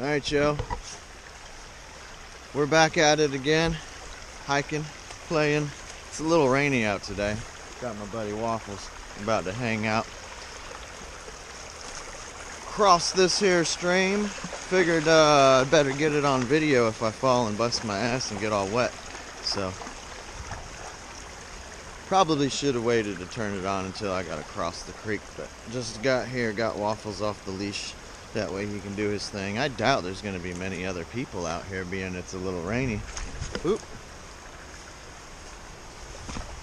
Alright, Joe. We're back at it again. Hiking, playing. It's a little rainy out today. Got my buddy Waffles about to hang out. Cross this here stream. Figured I'd better get it on video if I fall and bust my ass and get all wet. So, probably should have waited to turn it on until I got across the creek. But just got here, got Waffles off the leash. That way he can do his thing. I doubt there's going to be many other people out here, being it's a little rainy. Oop.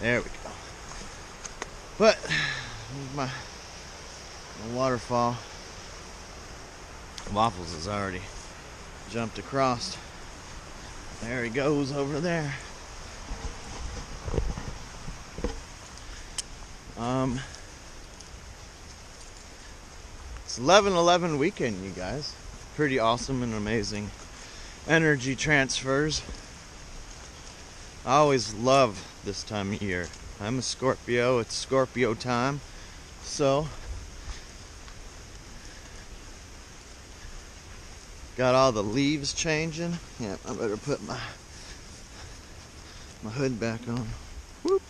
There we go. But my waterfall. Waffles has already jumped across. There he goes over there. It's 11/11 weekend, you guys. Pretty awesome and amazing energy transfers. I always love this time of year. I'm a Scorpio. It's Scorpio time. So, got all the leaves changing. Yeah, I better put my hood back on. Whoop.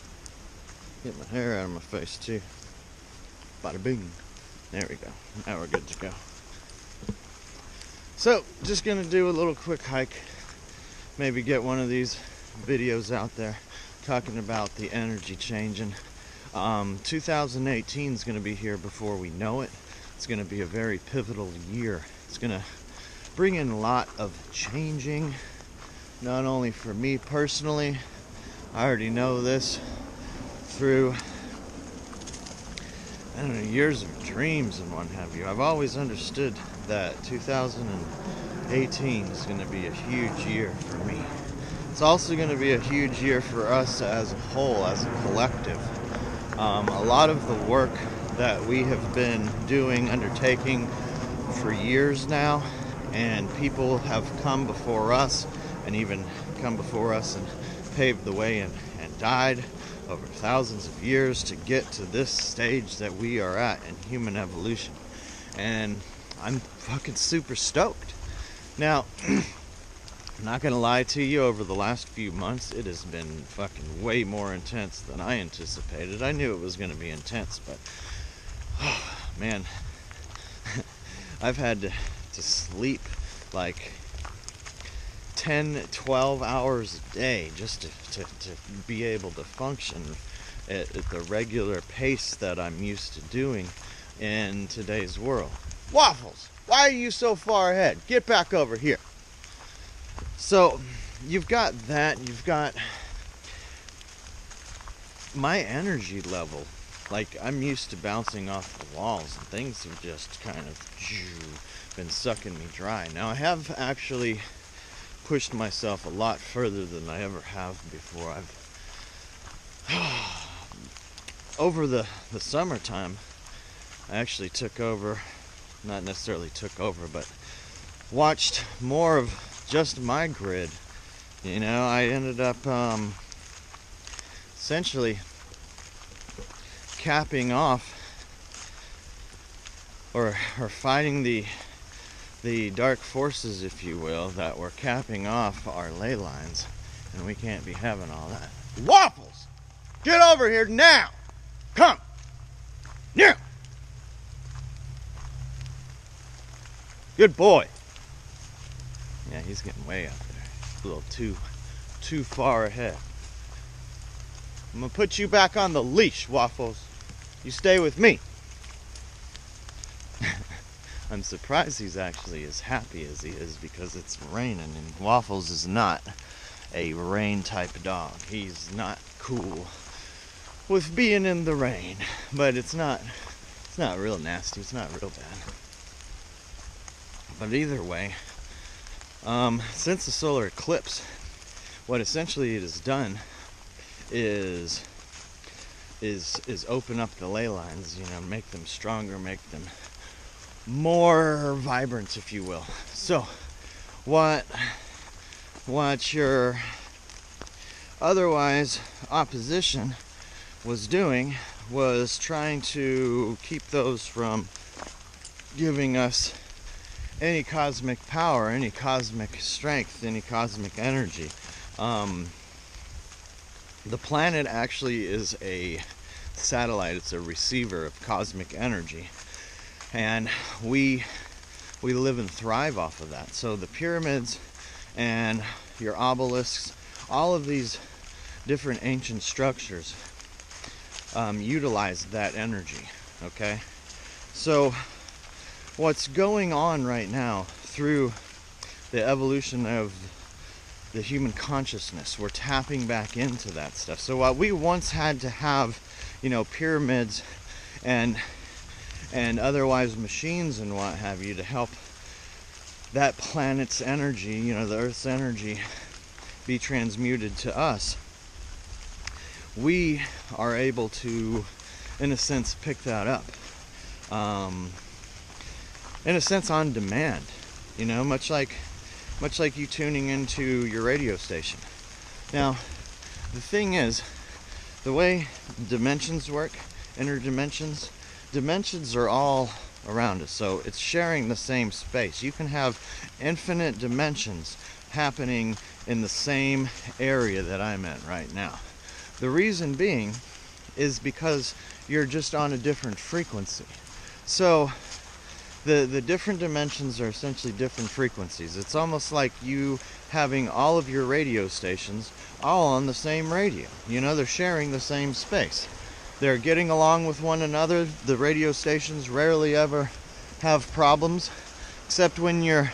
Get my hair out of my face too. Bada bing. There we go. Now we're good to go. So, just gonna do a little quick hike. Maybe get one of these videos out there talking about the energy changing. 2018 is gonna be here before we know it. It's gonna be a very pivotal year. It's gonna bring in a lot of changing, not only for me personally. I already know this through, I don't know, years of dreams and what have you. I've always understood that 2018 is going to be a huge year for me. It's also going to be a huge year for us as a whole, as a collective. A lot of the work that we have been doing, undertaking for years now, and people have come before us and even come before us and paved the way and died over thousands of years to get to this stage that we are at in human evolution. And I'm fucking super stoked. Now, I'm not gonna lie to you, over the last few months, it has been fucking way more intense than I anticipated. I knew it was gonna be intense, but, oh, man, I've had to sleep like 10-12 hours a day just to be able to function at the regular pace that I'm used to doing in today's world. Waffles, why are you so far ahead? Get back over here. So you've got that, you've got my energy level. Like, I'm used to bouncing off the walls, and things have just kind of been sucking me dry. Now, I have actually pushed myself a lot further than I ever have before. Over the summertime, I actually took over, not necessarily took over, but watched more of just my grid. You know, I ended up essentially capping off or fighting the dark forces, if you will, that were capping off our ley lines, and we can't be having all that. Waffles, get over here now. Come now. Good boy. Yeah, he's getting way out there. A little too far ahead. I'm gonna put you back on the leash, Waffles. You stay with me. I'm surprised he's actually as happy as he is, because it's raining, and Waffles is not a rain type dog. He's not cool with being in the rain, but it's not real nasty. It's not real bad. But either way, since the solar eclipse, what essentially it has done is open up the ley lines, you know, make them stronger, make them more vibrant, if you will. So what your otherwise opposition was doing was trying to keep those from giving us any cosmic power, any cosmic strength, any cosmic energy. The planet actually is a satellite. It's a receiver of cosmic energy, and we live and thrive off of that. So the pyramids and your obelisks, all of these different ancient structures utilize that energy. Okay, so what's going on right now through the evolution of the human consciousness, we're tapping back into that stuff. So what we once had to have, pyramids and otherwise machines and what have you to help that planet's energy, the Earth's energy, be transmuted to us, we are able to, in a sense, pick that up. In a sense, on demand, much like you tuning into your radio station. Now, the thing is, the way dimensions work, interdimensions, dimensions are all around us, so it's sharing the same space. You can have infinite dimensions happening in the same area that I'm in right now. The reason being is because you're just on a different frequency. So the different dimensions are essentially different frequencies. It's almost like you having all of your radio stations all on the same radio. They're sharing the same space. They're getting along with one another. The radio stations rarely ever have problems, except when you're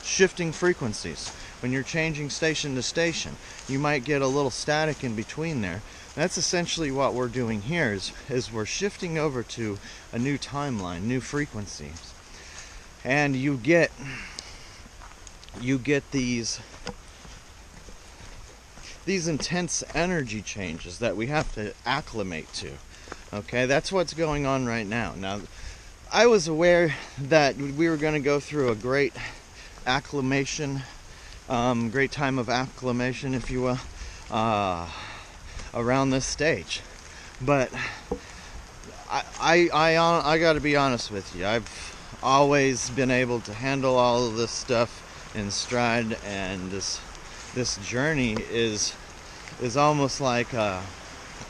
shifting frequencies. When you're changing station to station, you might get a little static in between there. That's essentially what we're doing here, is we're shifting over to a new timeline, new frequencies. And you get these intense energy changes that we have to acclimate to. Okay, that's what's going on right now. Now, I was aware that we were going to go through a great acclimation, great time of acclimation, if you will, around this stage. But I got to be honest with you. I've always been able to handle all of this stuff in stride, and this journey is almost like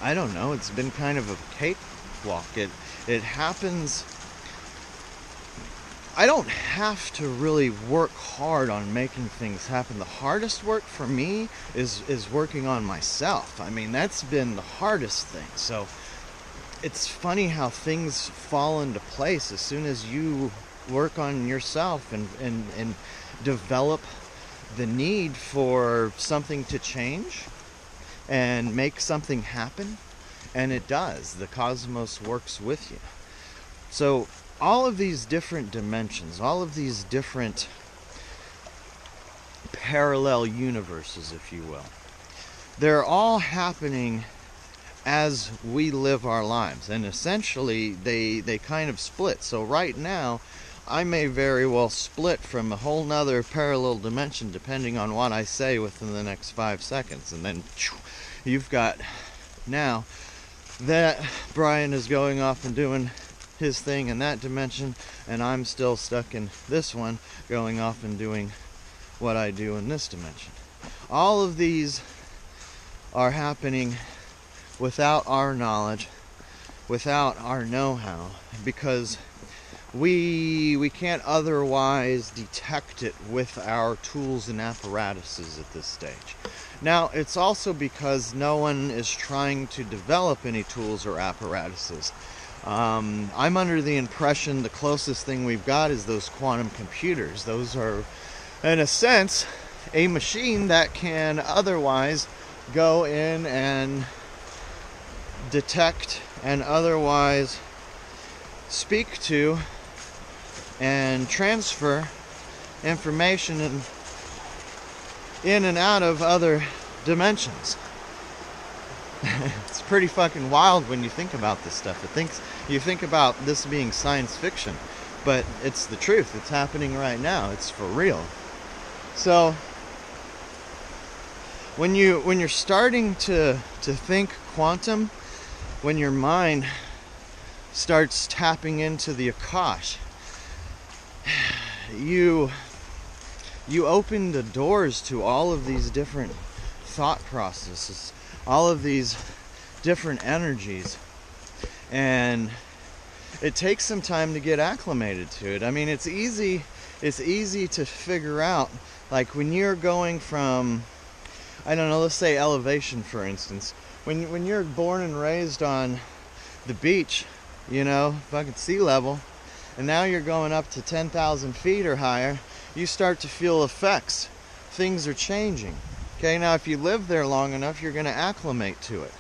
I don't know, it's been kind of a cakewalk. It happens. I don't have to really work hard on making things happen. The hardest work for me is working on myself. I mean, that's been the hardest thing. So it's funny how things fall into place as soon as you work on yourself and develop the need for something to change and make something happen. And it does. The cosmos works with you. So all of these different dimensions, all of these different parallel universes, if you will, they're all happening as we live our lives. And essentially, they kind of split. So right now, I may very well split from a whole nother parallel dimension depending on what I say within the next 5 seconds. And then you've got now that Brian is going off and doing his thing in that dimension, and I'm still stuck in this one, going off and doing what I do in this dimension. All of these are happening without our knowledge, without our know-how, because we can't otherwise detect it with our tools and apparatuses at this stage. Now, it's also because no one is trying to develop any tools or apparatuses. I'm under the impression the closest thing we've got is those quantum computers. Those are, in a sense, a machine that can otherwise go in and detect and otherwise speak to and transfer information in and out of other dimensions. It's pretty fucking wild when you think about this stuff. You think about this being science fiction, but it's the truth. It's happening right now. It's for real. So when you're starting to think quantum, when your mind starts tapping into the Akash, you open the doors to all of these different thought processes, all of these different energies, and it takes some time to get acclimated to it. I mean, it's easy to figure out, like when you're going from, I don't know, let's say elevation, for instance. When you're born and raised on the beach, you know, fucking sea level, and now you're going up to 10,000 feet or higher, you start to feel effects. Things are changing. Okay, now if you live there long enough, you're going to acclimate to it.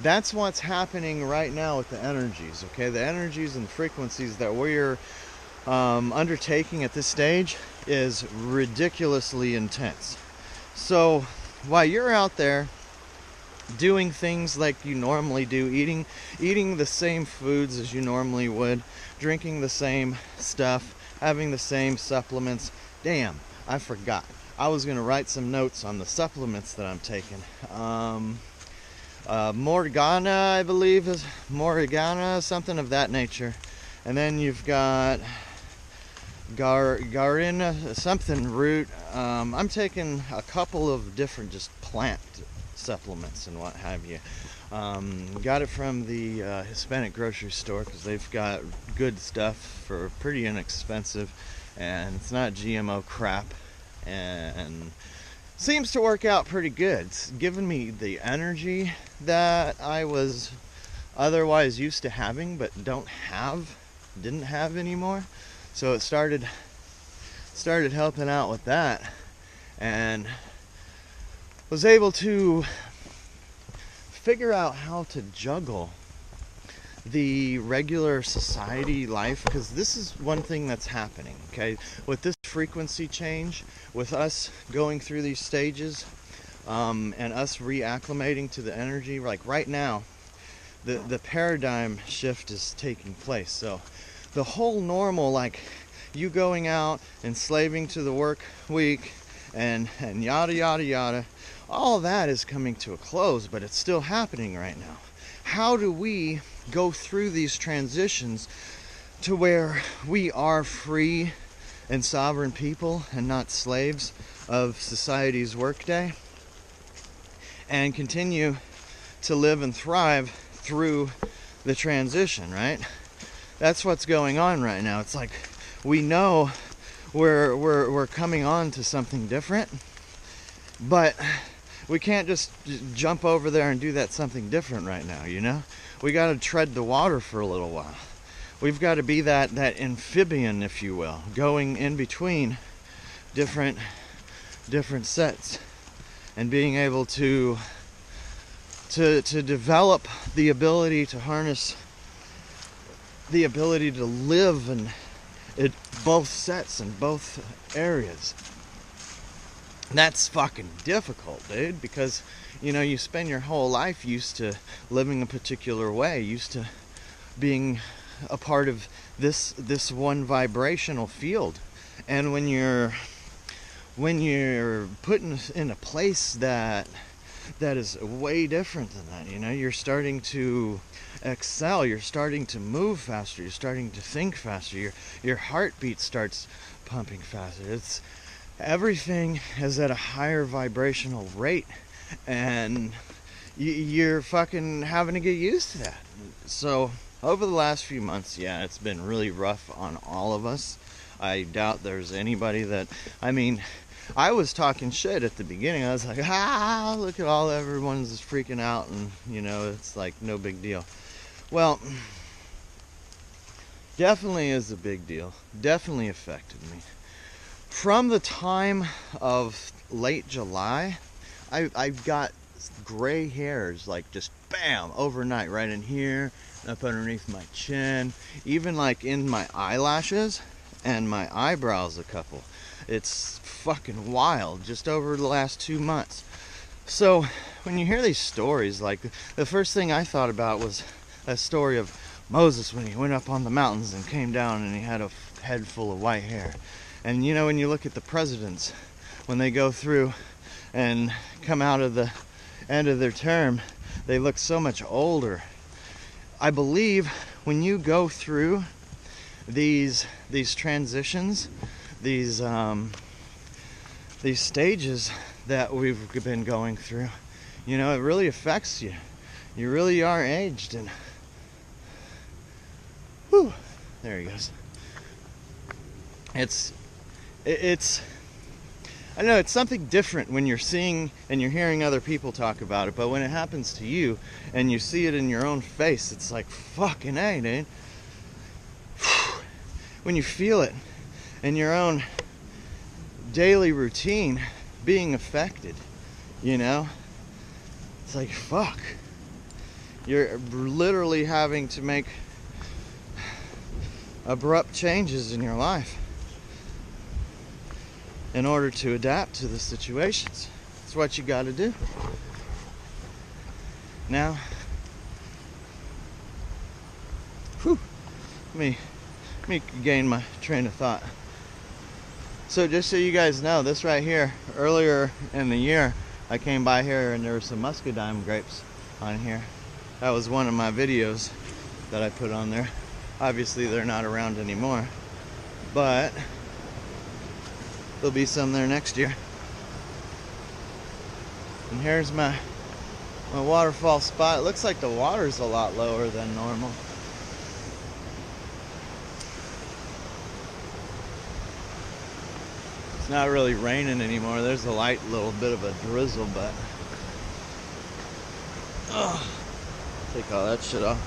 That's what's happening right now with the energies, okay? The energies and frequencies that we're undertaking at this stage is ridiculously intense. So while you're out there doing things like you normally do, eating the same foods as you normally would, drinking the same stuff, having the same supplements, damn, I forgot. I was going to write some notes on the supplements that I'm taking. Morgana, I believe, is Morgana, something of that nature. And then you've got Garina, something root. I'm taking a couple of different just plant supplements and what have you. Got it from the Hispanic grocery store because they've got good stuff for pretty inexpensive, and it's not GMO crap, and seems to work out pretty good. It's given me the energy that I was otherwise used to having but didn't have anymore. So it started helping out with that, and was able to figure out how to juggle the regular society life, because this is one thing that's happening, okay? With this frequency change, with us going through these stages, and us reacclimating to the energy, like right now, the paradigm shift is taking place. So the whole normal, like you going out and slaving to the work week and yada yada yada, all that is coming to a close, but it's still happening right now. How do we go through these transitions to where we are free and sovereign people and not slaves of society's workday, and continue to live and thrive through the transition, right? That's what's going on right now. It's like we know we're coming on to something different, but we can't just jump over there and do that something different right now, you know? We got to tread the water for a little while. We've got to be that amphibian, if you will, going in between different sets and being able to develop the ability to harness the ability to live in both sets and both areas. That's fucking difficult, dude, because, you know, you spend your whole life used to living a particular way, used to being a part of this one vibrational field. And when you're put in a place that is way different than that, you know, you're starting to excel, you're starting to move faster, you're starting to think faster, your heartbeat starts pumping faster. It's everything is at a higher vibrational rate, and you're fucking having to get used to that. So over the last few months, yeah, it's been really rough on all of us. I doubt there's anybody that, I mean, I was talking shit at the beginning. I was like, look at all everyone's just freaking out, and you know, it's like no big deal. Well, definitely is a big deal. Definitely affected me. From the time of late July, I've got gray hairs, like just bam, overnight, right in here, up underneath my chin, even like in my eyelashes and my eyebrows a couple. It's fucking wild, just over the last 2 months. So when you hear these stories, like the first thing I thought about was that story of Moses when he went up on the mountains and came down and he had a head full of white hair. And you know, when you look at the presidents, when they go through and come out of the end of their term, they look so much older. I believe when you go through these transitions, these stages that we've been going through. You know, it really affects you. You really are aged, and whew, there he goes. It's I don't know, it's something different when you're seeing and you're hearing other people talk about it, but when it happens to you and you see it in your own face, it's like, fucking A, dude. When you feel it in your own daily routine being affected, you know, it's like, fuck. You're literally having to make abrupt changes in your life in order to adapt to the situations. It's what you got to do. Now, let me gain my train of thought. So just so you guys know, this right here, earlier in the year, I came by here and there were some muscadine grapes on here. That was one of my videos that I put on there. Obviously they're not around anymore, but there'll be some there next year. And here's my waterfall spot. It looks like the water's a lot lower than normal. It's not really raining anymore. There's a light little bit of a drizzle, but take all that shit off.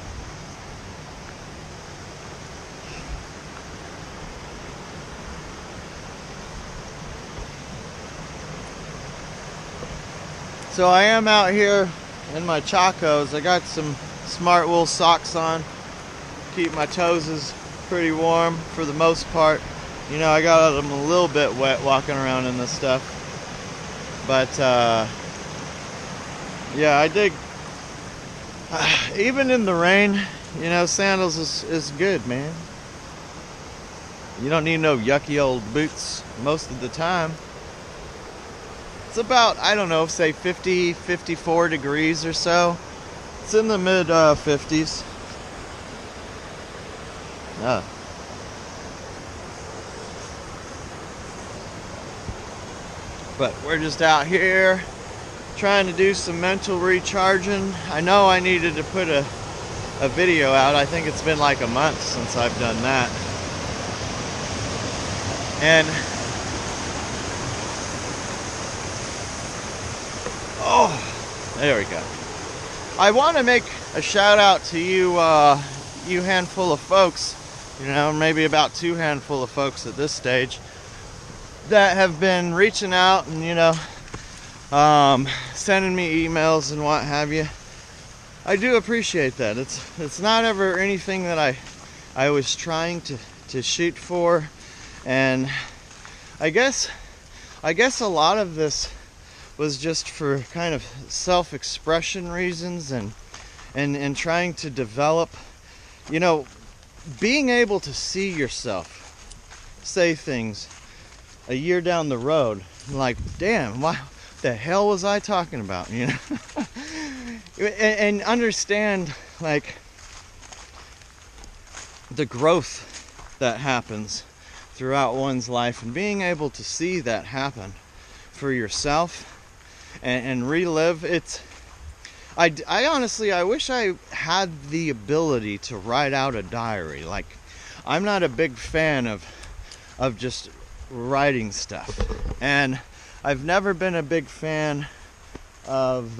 So I am out here in my chacos. I got some smart wool socks on. Keep my toes pretty warm for the most part. You know, I got them a little bit wet walking around in this stuff. But yeah, I dig. Even in the rain, you know, sandals is good, man. You don't need no yucky old boots most of the time. It's about, I don't know, say 50, 54 degrees or so. It's in the mid 50s. But we're just out here trying to do some mental recharging. I know I needed to put a video out. I think it's been like a month since I've done that. And oh, there we go. I want to make a shout out to you, you handful of folks, you know, maybe about 2 handful of folks at this stage, that have been reaching out and, you know, sending me emails and what have you. I do appreciate that. It's not ever anything that I was trying to shoot for, and I guess a lot of this was just for kind of self-expression reasons and trying to develop, you know, being able to see yourself say things a year down the road, like, damn, what the hell was I talking about, you know? and understand, like, the growth that happens throughout one's life, and being able to see that happen for yourself and relive it. I honestly, I wish I had the ability to write out a diary. Like, I'm not a big fan of just writing stuff, and I've never been a big fan of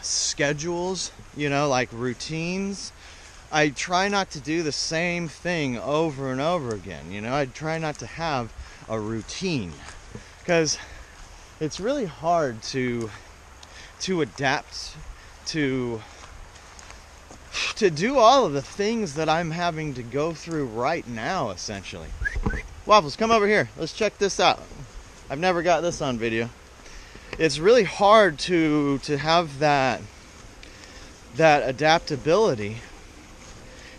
schedules, you know, like routines. I try not to do the same thing over and over again, you know. I try not to have a routine, because it's really hard to adapt to do all of the things that I'm having to go through right now, essentially. Waffles, come over here. Let's check this out. I've never got this on video. It's really hard to have that adaptability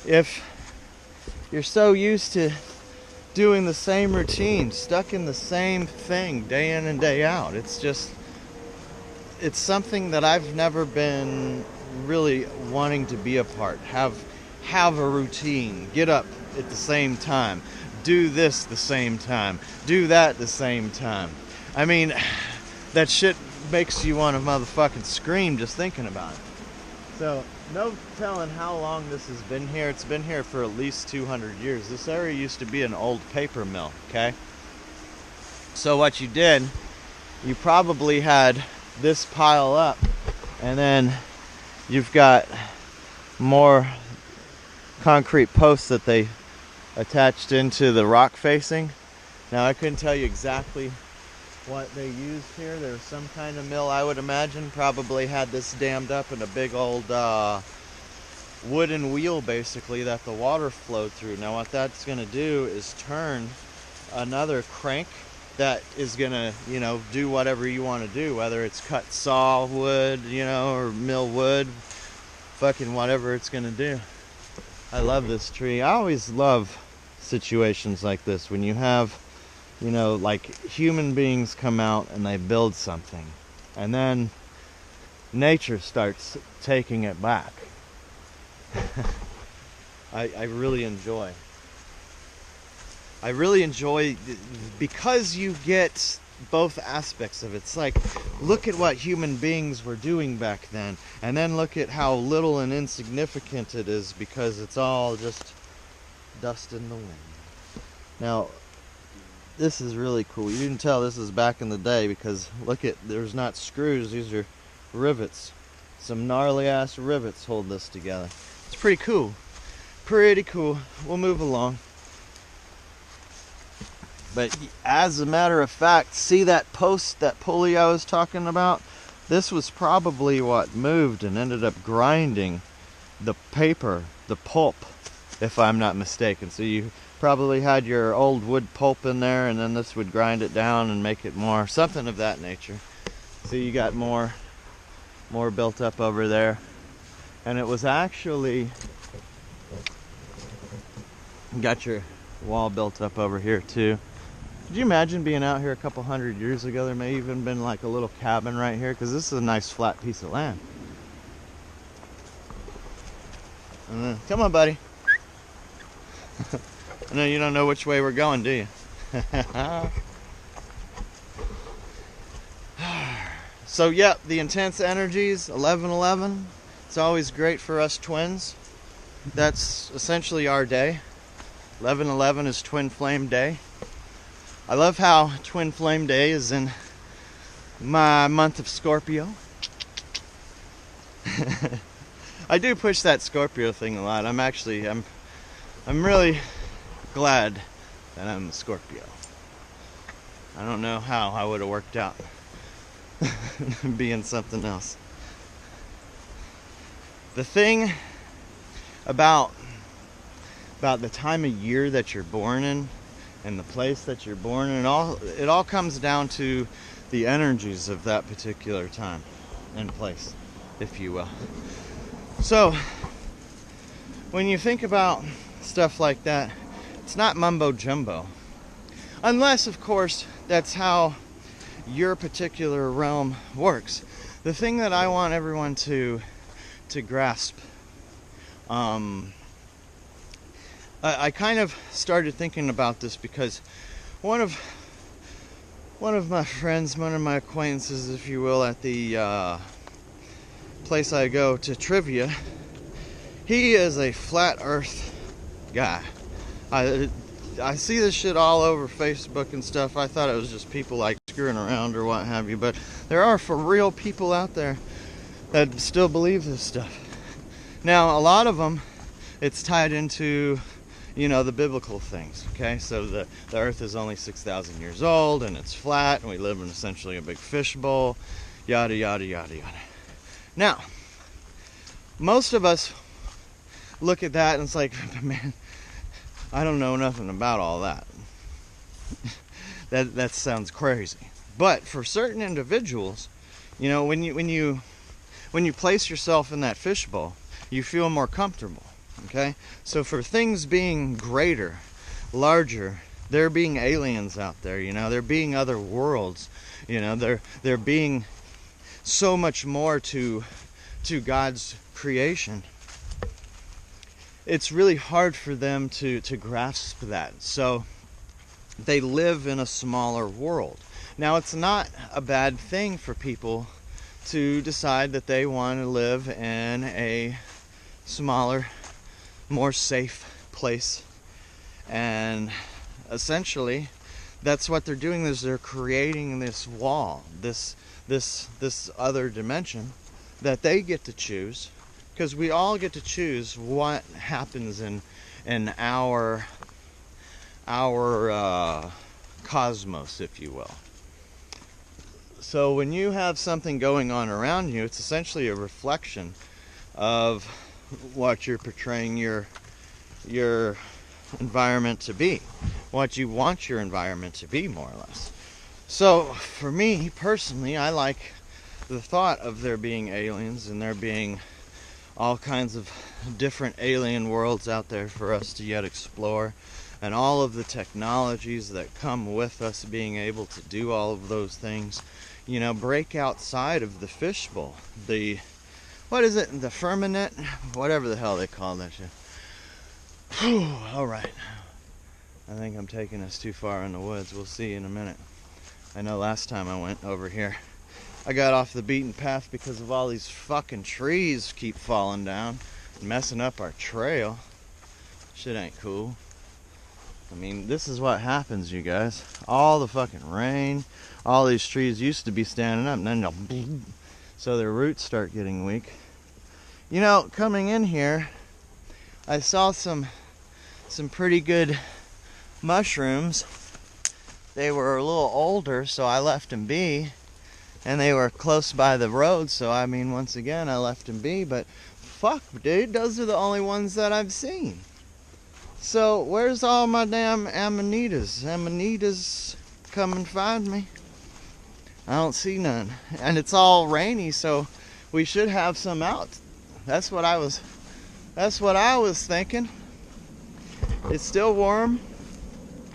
if you're so used to doing the same routine, stuck in the same thing day in and day out. It's something that I've never been really wanting to be a part. Have a routine, get up at the same time, do this the same time, do that the same time. I mean, that shit makes you want to motherfucking scream just thinking about it. So, no telling how long this has been here. It's been here for at least 200 years. This area used to be an old paper mill, okay? So what you did, you probably had this pile up, and then you've got more concrete posts that they attached into the rock facing. Now, I couldn't tell you exactly what they used here. There was some kind of mill, I would imagine, probably had this dammed up in a big old wooden wheel, basically, that the water flowed through. Now what that's going to do is turn another crank that is going to, you know, do whatever you want to do, whether it's cut saw wood, you know, or mill wood, fucking whatever it's going to do. I love this tree. I always love situations like this when you have, you know, like human beings come out and they build something, and then nature starts taking it back. I really enjoy because you get both aspects of it. It's like, look at what human beings were doing back then, and then look at how little and insignificant it is because it's all just dust in the wind. Now, this is really cool. You can tell this is back in the day because look at, there's not screws, these are rivets. Some gnarly ass rivets hold this together. It's pretty cool. Pretty cool. We'll move along. But as a matter of fact, see that post, that pulley I was talking about? This was probably what moved and ended up grinding the paper, the pulp, if I'm not mistaken. So you probably had your old wood pulp in there, and then this would grind it down and make it more, something of that nature. So you got more built up over there. And it was actually, got your wall built up over here too. Could you imagine being out here a couple hundred years ago? There may even been like a little cabin right here, because this is a nice flat piece of land. Come on, buddy. I know you don't know which way we're going, do you? So, yeah, the intense energies, 11/11. It's always great for us twins. That's essentially our day. 11/11 is Twin Flame Day. I love how Twin Flame Day is in my month of Scorpio. I do push that Scorpio thing a lot. I'm really glad that I'm a Scorpio. I don't know how I would have worked out being something else. The thing about the time of year that you're born in and the place that you're born in, it all comes down to the energies of that particular time and place, if you will. So when you think about stuff like that, it's not mumbo jumbo, unless of course that's how your particular realm works. The thing that I want everyone to grasp, I kind of started thinking about this because one of my friends, one of my acquaintances, if you will, at the place I go to trivia, he is a flat earth guy. I see this shit all over Facebook and stuff. I thought it was just people like screwing around or what have you, but there are for real people out there that still believe this stuff. Now, a lot of them, it's tied into, you know, the biblical things, okay? So the earth is only 6,000 years old, and it's flat, and we live in essentially a big fishbowl, yada, yada, yada, yada. Now, most of us look at that and it's like, man, I don't know nothing about all that. That sounds crazy. But for certain individuals, you know, when you place yourself in that fishbowl, you feel more comfortable. Okay? So for things being greater, larger, there being aliens out there, you know, there being other worlds, you know, there being so much more to God's creation. It's really hard for them to grasp that. So they live in a smaller world. Now, it's not a bad thing for people to decide that they want to live in a smaller, more safe place. And essentially, that's what they're doing, is they're creating this wall, this other dimension that they get to choose, because we all get to choose what happens in our cosmos, if you will. So when you have something going on around you, it's essentially a reflection of what you're portraying your environment to be, what you want your environment to be, more or less. So for me personally, I like the thought of there being aliens and there being all kinds of different alien worlds out there for us to yet explore, and all of the technologies that come with us being able to do all of those things. You know, break outside of the fishbowl. What is it? The firmament? Whatever the hell they call that shit. Whew, alright. I think I'm taking us too far in the woods. We'll see in a minute. I know last time I went over here, I got off the beaten path because of all these fucking trees keep falling down and messing up our trail. Shit ain't cool. I mean, this is what happens, you guys. All the fucking rain, all these trees used to be standing up, and then they'll, so their roots start getting weak. You know, coming in here, I saw some pretty good mushrooms. They were a little older, so I left them be, and they were close by the road, so I mean, once again, I left them be. But fuck, dude, those are the only ones that I've seen. So where's all my damn amanitas? Amanitas, come and find me. I don't see none. And it's all rainy, so we should have some out. That's what I was thinking. It's still warm.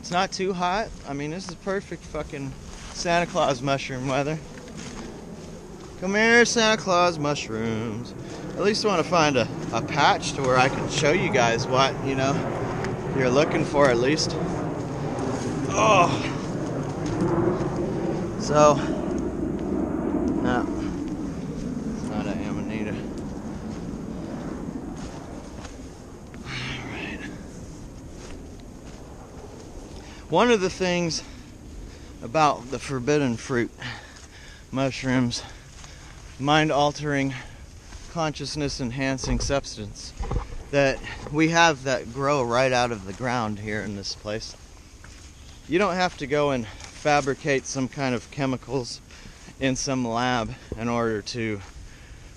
It's not too hot. I mean, this is perfect fucking Santa Claus mushroom weather. Come here, Santa Claus mushrooms. At least I want to find a patch to where I can show you guys what, you know, you're looking for, at least. Oh. So, no, it's not an amanita. Alright. One of the things about the forbidden fruit mushrooms, mind-altering, consciousness-enhancing substance that we have that grow right out of the ground here in this place. You don't have to go and fabricate some kind of chemicals in some lab in order to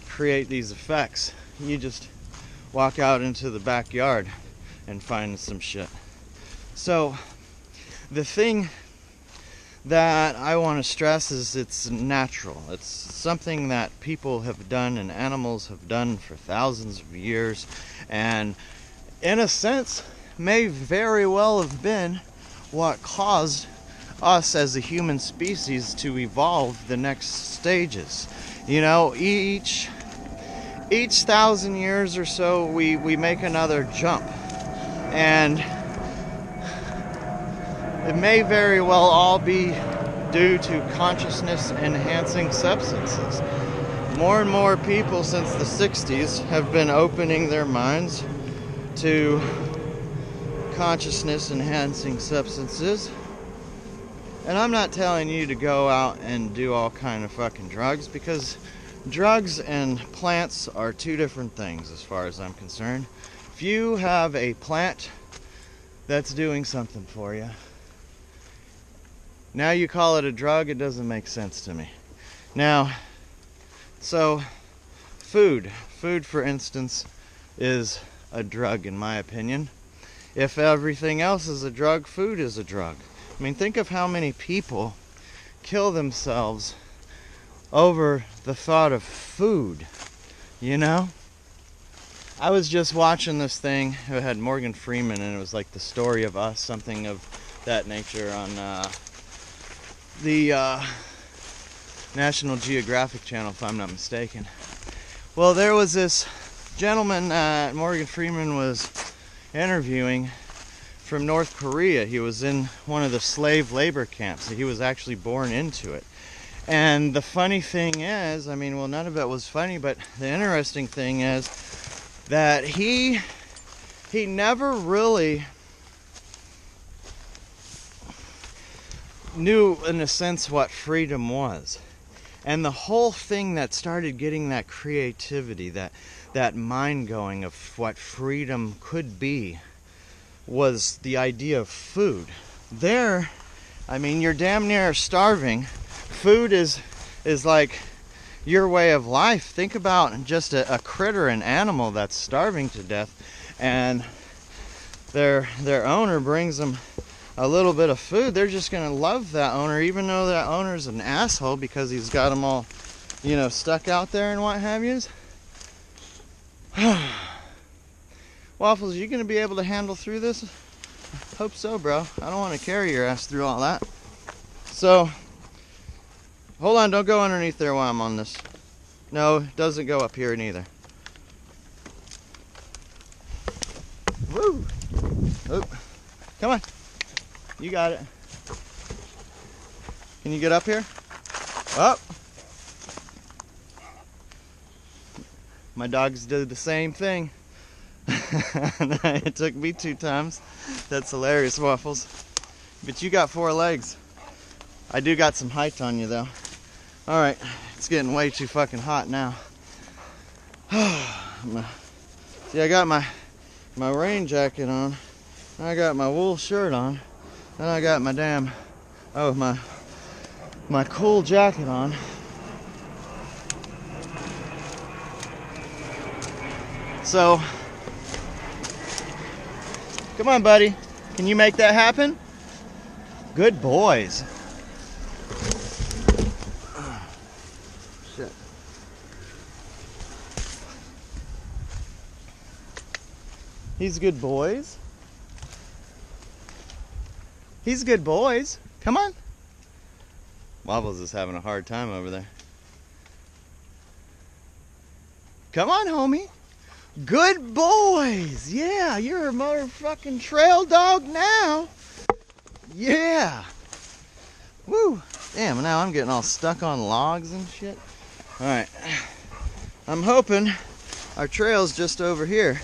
create these effects. You just walk out into the backyard and find some shit. So the thing that I want to stress is it's natural. It's something that people have done and animals have done for thousands of years, and in a sense may very well have been what caused us as a human species to evolve the next stages. You know, each 1,000 years or so we make another jump, and it may very well all be due to consciousness enhancing substances. More and more people since the 60s have been opening their minds to consciousness enhancing substances. And I'm not telling you to go out and do all kind of fucking drugs, because drugs and plants are two different things as far as I'm concerned. If you have a plant that's doing something for you, now you call it a drug, it doesn't make sense to me. Now, so food for instance is a drug in my opinion. If everything else is a drug, food is a drug. I mean, think of how many people kill themselves over the thought of food, you know? I was just watching this thing. It had Morgan Freeman, and it was like the story of us, something of that nature, on the National Geographic channel, if I'm not mistaken. Well, there was this gentleman that Morgan Freeman was interviewing from North Korea. He was in one of the slave labor camps. He was actually born into it. And the funny thing is, I mean, well, none of it was funny, but the interesting thing is that he never really knew, in a sense, what freedom was. And the whole thing that started getting that creativity, that mind going of what freedom could be, was the idea of food. There, I mean, you're damn near starving. Food is like your way of life. Think about just a critter, an animal that's starving to death, and their owner brings them a little bit of food. They're just gonna love that owner, even though that owner's an asshole because he's got them all, you know, stuck out there and what have yous. Waffles, you gonna be able to handle through this? Hope so, bro. I don't want to carry your ass through all that. So, hold on, don't go underneath there while I'm on this. No, it doesn't go up here neither. Woo! Oh, come on. You got it. Can you get up here? Up. My dogs did the same thing. It took me 2 times. That's hilarious, Waffles. But you got 4 legs. I do got some height on you, though. All right, it's getting way too fucking hot now. See, I got my rain jacket on. I got my wool shirt on. And I got my damn, my cool jacket on. So, come on, buddy. Can you make that happen? Good boys. Shit. He's good boys. He's good boys. Come on. Wobbles is having a hard time over there. Come on, homie. Good boys. Yeah, you're a motherfucking trail dog now. Yeah. Woo. Damn, now I'm getting all stuck on logs and shit. All right. I'm hoping our trail's just over here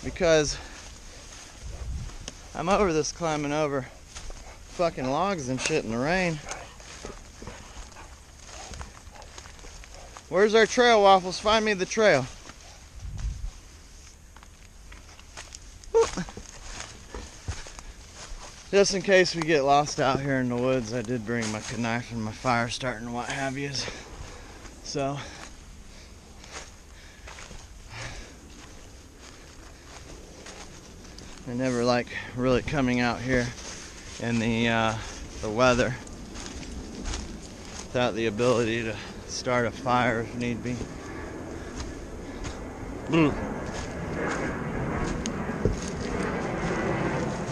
because I'm over this climbing over fucking logs and shit in the rain. Where's our trail, Waffles? Find me the trail. Just in case we get lost out here in the woods, I did bring my knife and my fire starter and what have yous. So, I never like really coming out here in the weather without the ability to start a fire if need be.